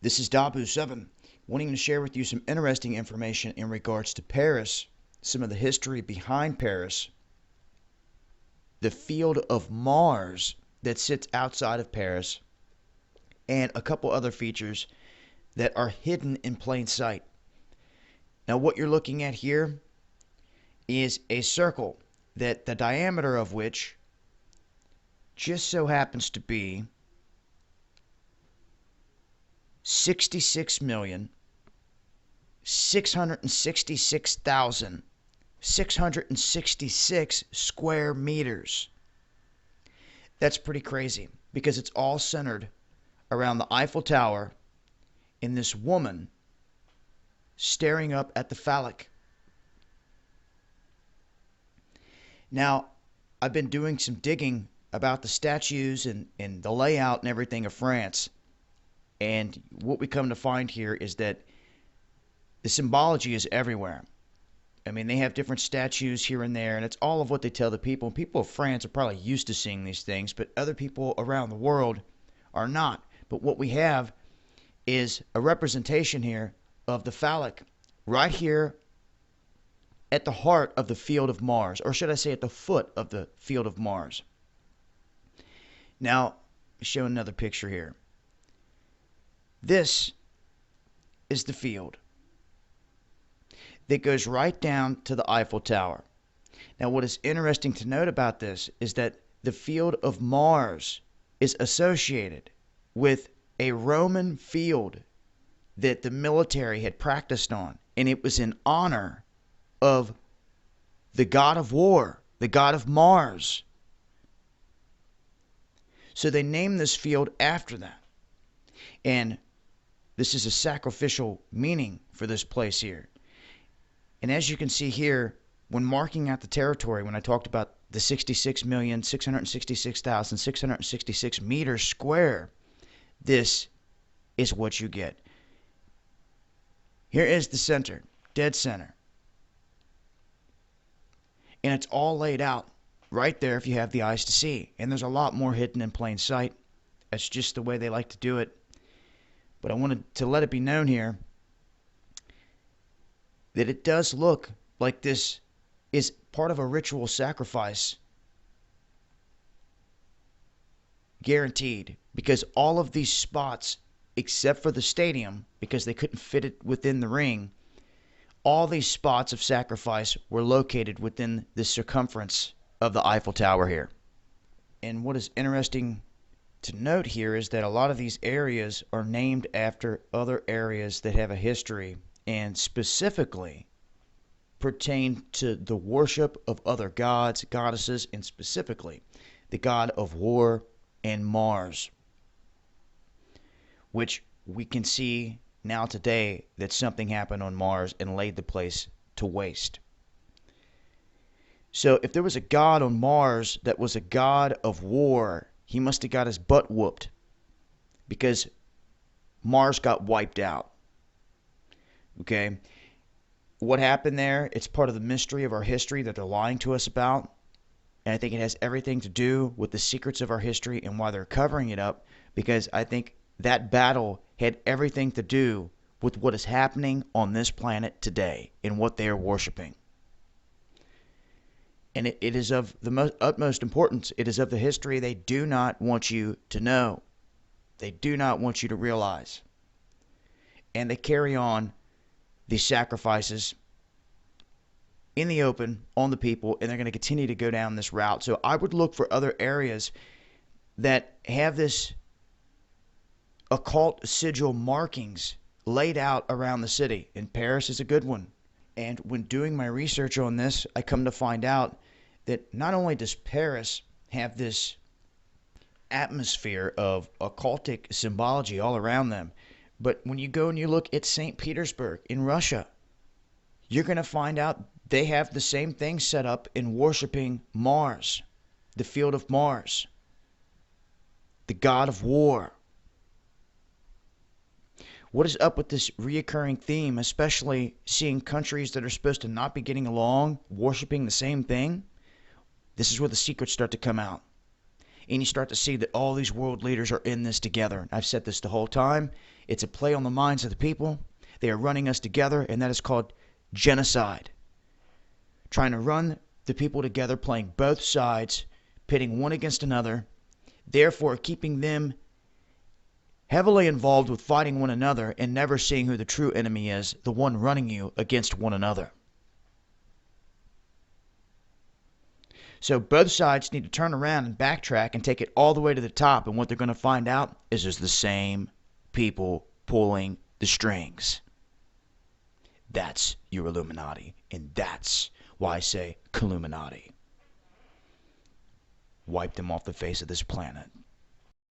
This is DAHBOO77, wanting to share with you some interesting information in regards to Paris, some of the history behind Paris, the field of Mars that sits outside of Paris, and a couple other features that are hidden in plain sight. Now, what you're looking at here is a circle that the diameter of which just so happens to be 66,666,666 square meters. That's pretty crazy because it's all centered around the Eiffel Tower and this woman staring up at the phallic. Now, I've been doing some digging about the statues and the layout and everything of France. And what we come to find here is that the symbology is everywhere. I mean, they have different statues here and there, and it's all of what they tell the people. And people of France are probably used to seeing these things, but other people around the world are not. But what we have is a representation here of the phallic right here at the heart of the field of Mars, or should I say at the foot of the field of Mars. Now, show another picture here. This is the field that goes right down to the Eiffel Tower. Now, what is interesting to note about this is that the field of Mars is associated with a Roman field that the military had practiced on, and it was in honor of the god of war, the god of Mars. So they named this field after that. And this is a sacrificial meaning for this place here. And as you can see here, when marking out the territory, when I talked about the 66,666,666 meters square, this is what you get. Here is the center, dead center. And it's all laid out right there if you have the eyes to see. And there's a lot more hidden in plain sight. That's just the way they like to do it. But I wanted to let it be known here that it does look like this is part of a ritual sacrifice. Guaranteed. Because all of these spots, except for the stadium, because they couldn't fit it within the ring, all these spots of sacrifice were located within the circumference of the Eiffel Tower here. And what is interesting to note here is that a lot of these areas are named after other areas that have a history and specifically pertain to the worship of other gods, goddesses, and specifically the god of war and Mars, which we can see now today that something happened on Mars and laid the place to waste. So if there was a god on Mars that was a god of war, he must have got his butt whooped because Mars got wiped out. Okay? What happened there, it's part of the mystery of our history that they're lying to us about. And I think it has everything to do with the secrets of our history and why they're covering it up, because I think that battle had everything to do with what is happening on this planet today and what they are worshiping. And it is of the utmost importance. It is of the history they do not want you to know. They do not want you to realize. And they carry on these sacrifices in the open on the people, and they're going to continue to go down this route. So I would look for other areas that have this occult sigil markings laid out around the city. And Paris is a good one. And when doing my research on this, I come to find out that not only does Paris have this atmosphere of occultic symbology all around them, but when you go and you look at St. Petersburg in Russia, you're going to find out they have the same thing set up in worshiping Mars, the field of Mars, the god of war. What is up with this reoccurring theme, especially seeing countries that are supposed to not be getting along worshiping the same thing? This is where the secrets start to come out. and you start to see that all these world leaders are in this together. I've said this the whole time. It's a play on the minds of the people. They are running us together, and that is called genocide. Trying to run the people together, playing both sides, pitting one against another, therefore keeping them heavily involved with fighting one another and never seeing who the true enemy is, the one running you against one another. So both sides need to turn around and backtrack and take it all the way to the top, and what they're going to find out is there's the same people pulling the strings. That's your Illuminati, and that's why I say Illuminati. Wipe them off the face of this planet.